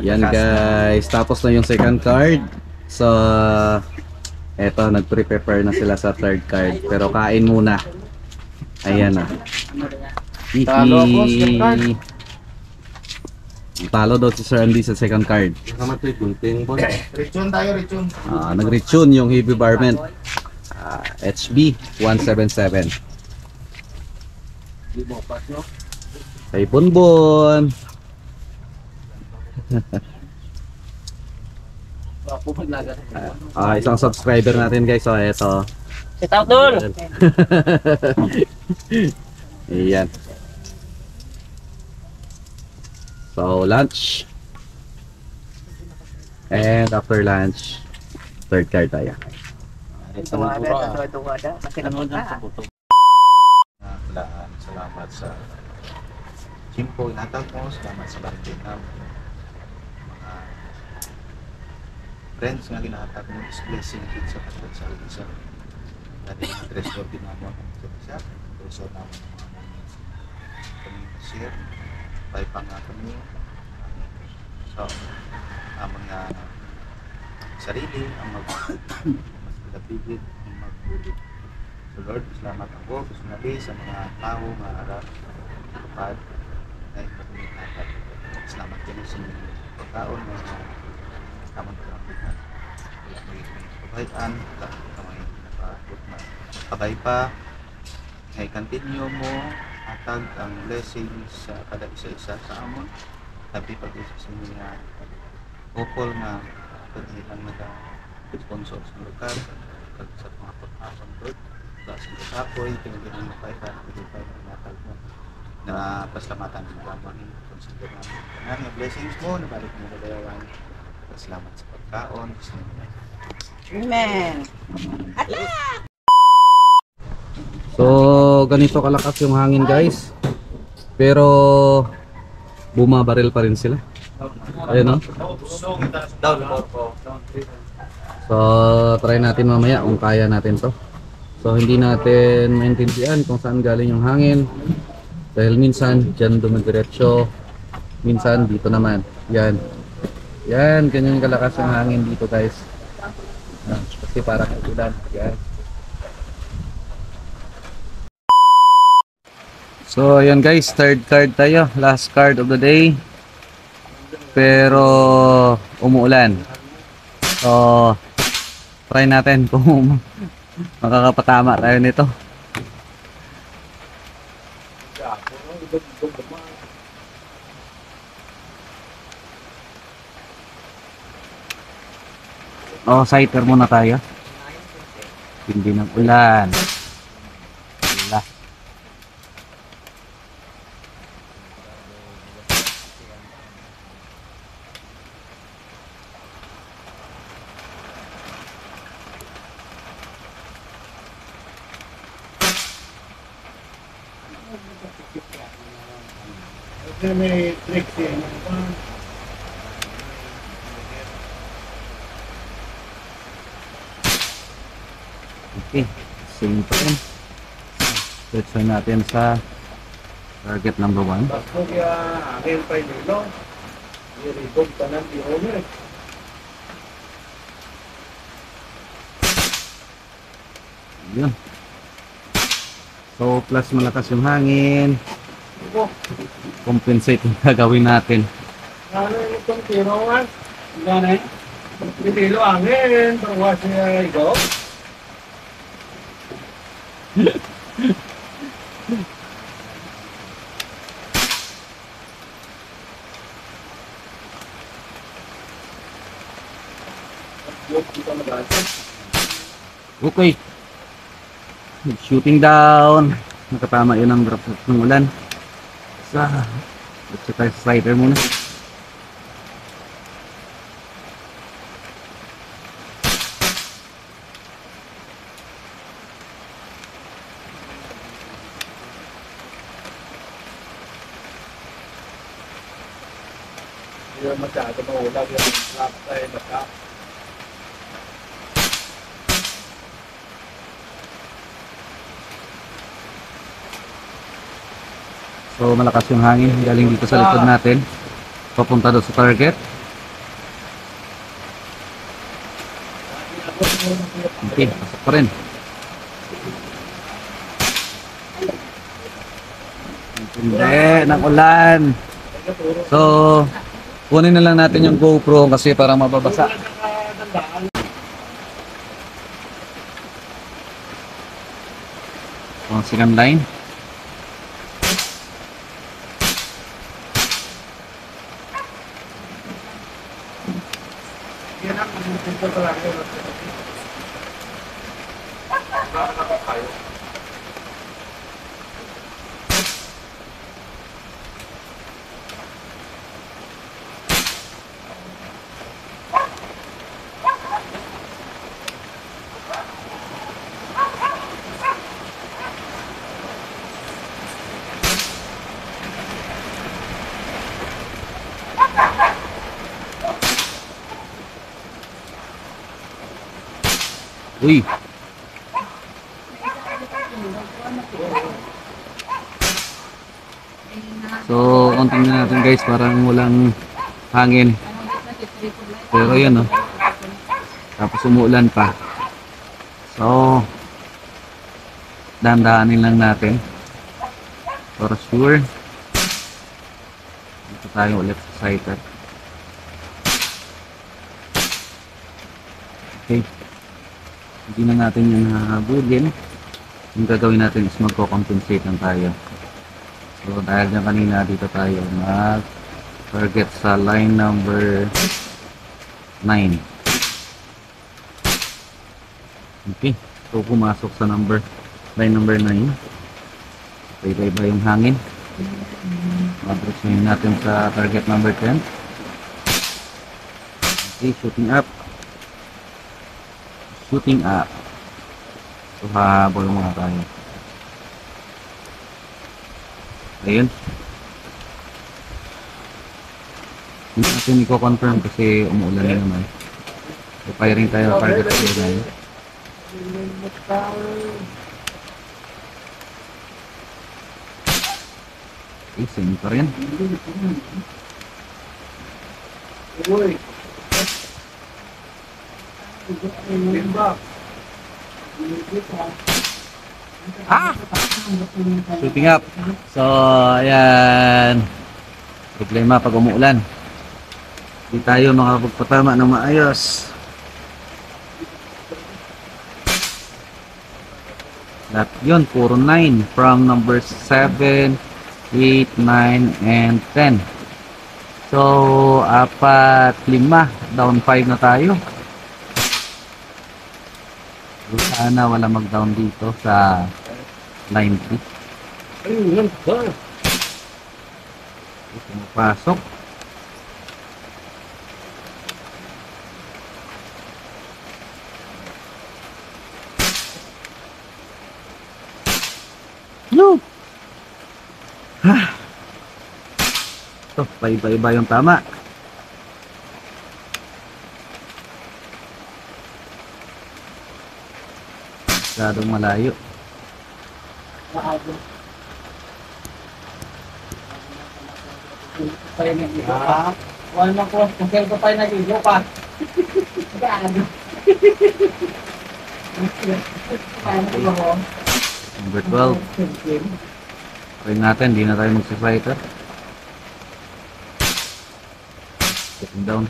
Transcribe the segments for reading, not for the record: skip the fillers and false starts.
Yan guys, tapos na yung second card. So, eto, nag-prepare na sila sa third card. Pero kain muna. Ayan na. Talo ako, second card. Talo daw si Sir Andy sa second card. Naman ito, gunting boy. Rechun tayo, rechun. Nag-retune yung heavy barment. HB 177. Kay Bonbon. Isang subscriber natin guys. So, eto. Sit out dul. Ayan. So, lunch. And after lunch, third card tayo. Salamat sa Jimpo, inatag mo. Salamat sa barangay na mga friends nga ginatag mo is blessing kids sa kasal sa isa. Dati yung treasure din naman sa isa. Treasure naman ng mga moments. Kami share. Bye pa nga kami. So, ang mga sarili, ang mag-lapigid, ang mag-ulit. So Lord, salamat ako, sinabi sa mga tao, mga arap, kapag na ipagmitapat. Salamat din sa mga pagkaon na tamang karambutan. May kabayaan, may nakakot na kabay pa. Ngay continue mo, atag ang blessings sa kada isa-isa sa amon. Tapi pag-isa sa mga couple na pag-ilang nag-sponsor sa lugar, sa mga pag-asang Lord. Sa kasapoy, pinagiging mapaypan, pinagiging natal mo na paslamatan ng gamang consider namin. Kaya blessings mo, nabalik mo na dayawan. Salamat sa pagkaon. Amen. So, ganito kalakas yung hangin guys. Pero, bumabaril pa rin sila. Ayun no? So, try natin mamaya kung kaya natin to. So hindi natin maintindihan kung saan galing yung hangin. Dahil minsan dyan dumidiretso, minsan dito naman. Yan. Yan, ganyan kalakas ang hangin dito guys. Kasi parang ulan. Yan. So ayan guys, third card tayo. Last card of the day. Pero umuulan. So try natin kung makakapatama tayo nito. Sighter muna tayo. Hindi ng ulan. Wala. May trick yan. Okay, same pa rin. Search natin sa target number 1. Bago kaya akin pa yung ilo. Irigog pa ng owner. Yun. So plus malakas yung hangin. Compensate yung gagawin natin. Ano yung itong tirongan? Gana eh. Pinilo angin. Perwas niya ikaw. Okay. Shooting down. Nakatama yun ang drop ng ulan. Let's try slider muna. Hindi masyado maulag yung slap tayo baka. So malakas yung hangin galing dito sa likod natin. Papunta doon sa target. Okay, pasok pa rin. Hindi, ng ulan. So, kunin na lang natin yung GoPro kasi parang mababasa. Oh, second line. Uy. So, unting na natin guys, parang walang hangin. Pero yun, oh. Tapos umuulan pa. So, dahan-dahanin lang natin. For sure. Dito tayo ulit sa sighter. Okay. Hindi na natin yung hahabulin. Yung gagawin natin is magko-compensate lang tayo. So dahil dyan kanina dito tayo mag-target sa line number 9. Okay. So pumasok sa line number 9. Iba-iba yung hangin. Mag-resume natin sa target number 10. Okay, shooting up. Shooting up. So hahabol muna tayo. Ayun. Hindi natin i-confirm kasi umuulan na naman. So firing tayo target sa line. Okay, same pa rin. Shooting up. So, ayan. Problema pag umuulan. Hindi tayo makapagpatama ng maayos. Lahat yun, puro 9 from number 7, 8, 9, and 10. So, 4, 5. Down 5 na tayo. Sana wala mag-down dito sa line 3. Ayun, pumapasok. No! Ito, paiba-iba yung tama. Masyadong malayo. Wala ko, kung kaya ko pa nag-iyo pa. Number 12. Try natin, hindi na tayo magsifighter. Sitting down.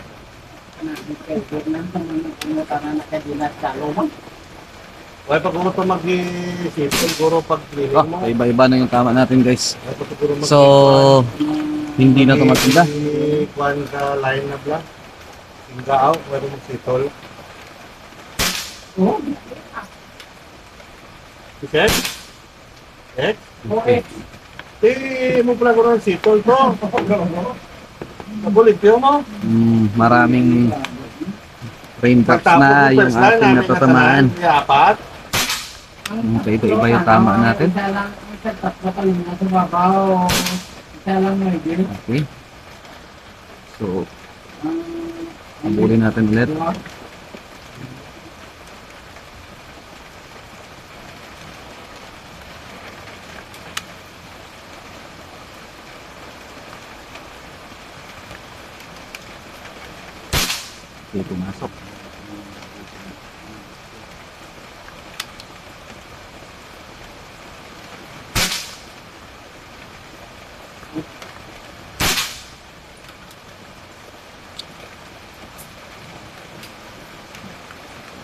Wala pa kung ito mag-isip, siguro pag cleaning mo. Iba-iba na yung tama natin guys. Wala pa siguro mag-isip. So, hindi na ito magtinda. Kuhan ka line na black. Hingga out, pwede mag-sitol. Set? Set? Okay. Mo pala ko ng sitol to. Nabulig kayo mo? Maraming raindrops na yung ating natatamaan. Apat. Okay, iba yung tama natin. Okay. So, habulin natin ulit. Hindi pumasok.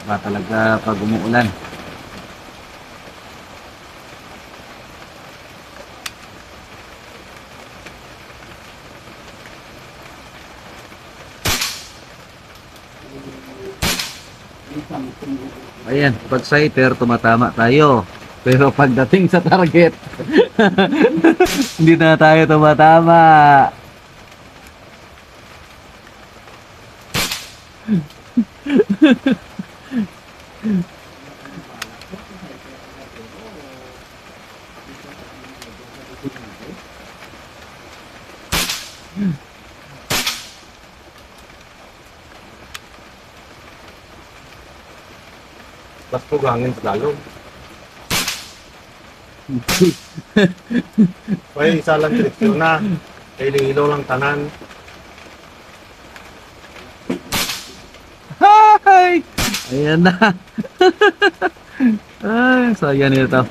Ba talaga pag umuulan. Ayan, pag sighter tumatama tayo. Pero pagdating sa target, hindi na tayo tumatama. Mas pugangin sa lalo. Kaya isa lang direksyon na. Kaya ilaw lang tanan. Hi! Ayan na. Ay, sayang ito.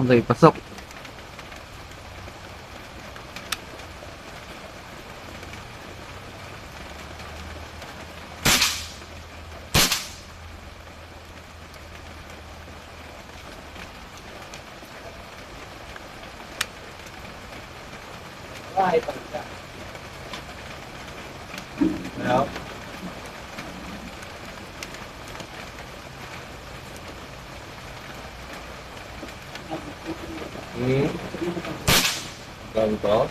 Okay, pasok. Kaya, ganito.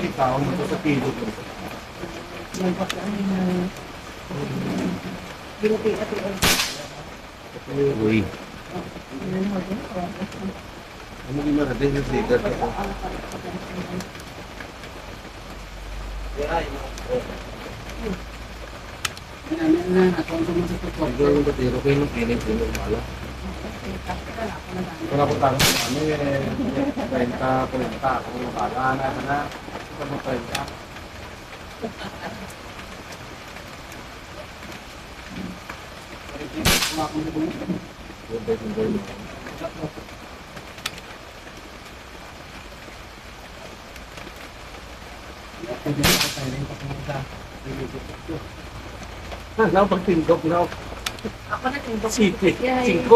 Ikaw mo sa pilo. Uy. Ano gimana din yung trigger dito? Yung batero kayo ng piling piling pala. Kung napunta ko sa ano eh, 30, 30, kung nakala na, kung 30. Now, pagtindog, now. Ako na tindog. Sige, Yeah, 5.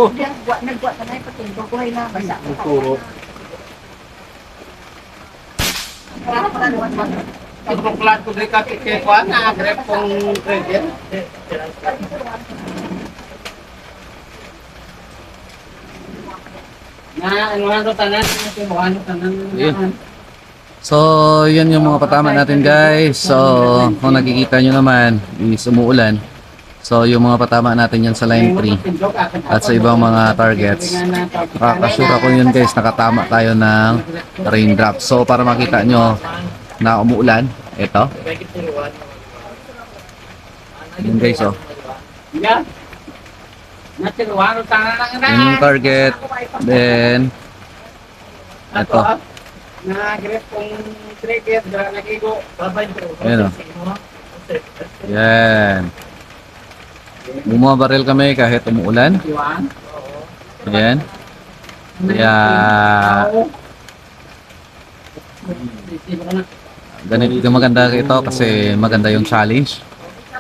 nagbuat ka na yung patindog. Buhay na. Basa. Tuturo. Para pala naman ba? Pagkuklat ko din ka kikikuan na grep kong credit. Na ano to tanan, ano tanan. Ayun. So, yun yung mga patama natin guys. So, kung nakikita nyo naman, is umuulan. So, yung mga patama natin yan sa line 3 at sa ibang mga targets. Makakasure ako yun guys, nakatama tayo ng raindrop. So, para makita nyo na umuulan, ito. Yun guys, oh. Ya. Natiruano tanan lang na. Yun yung target. Then, ito. Na grip kong cricket, dra nakigo. Babay ko. Ayan, oh. Yan. Bumabaril kami kahit umuulan. Ayan. Kaya ganito maganda ito kasi maganda yung challenge.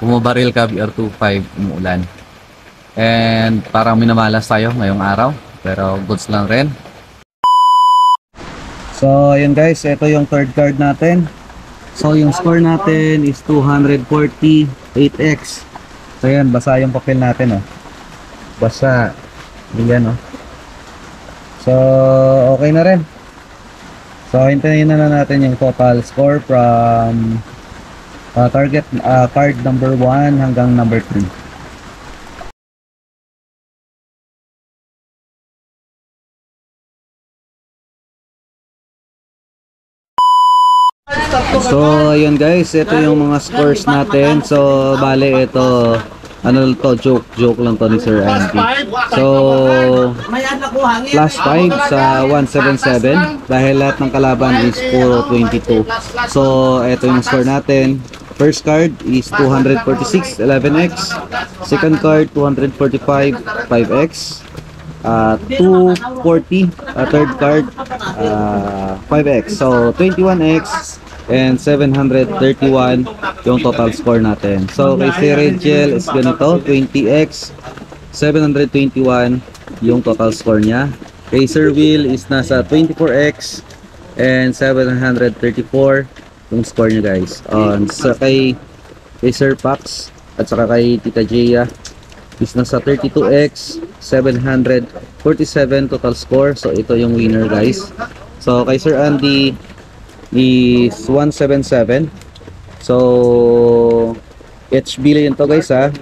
Bumabaril ka BR25 umuulan. And parang minamalas tayo ngayong araw. Pero goods lang rin. So ayun guys, ito yung third card natin. So yung score natin is 248x. So yan, basa yung papel natin, oh. Basa. Yan, oh. So, okay na rin. So, hintayin na natin yung total score from target card number 1 hanggang number 3. So, ayun guys, ito yung mga scores natin. So, bale ito ano to, joke lang to ni Sir Andy. So, plus 5 sa 177 dahil lahat ng kalaban is puro 22. So, ito yung score natin. First card is 246, 11x. Second card, 245, 5x. 240, third card, 5x. So, 21x and 731 yung total score natin. So, kay Sir Rachel is ganito, 20x, 721 yung total score niya. Kay Sir Will is nasa 24x and 734 yung score niya, guys. Sa kay Sir Pax at saka kay Tita Jaya is nasa 32x, 747 total score. So, ito yung winner, guys. So, kay Sir Andy is 177. So, HB yun to, guys, ha.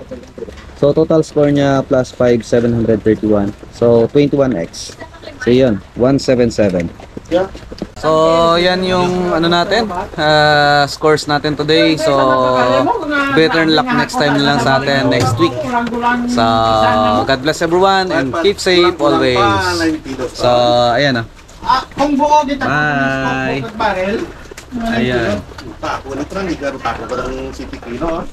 So, total score niya plus 5, 731. So, 21x. So, yun, 177. So, yan yung ano natin, scores natin today. So, better luck next time na lang sa atin next week. So, God bless everyone and keep safe always. So, ayan na. Kung buo dito, Bye. barrel. Ayan. Tako, nito na, nagaro tako ba ng City Kino?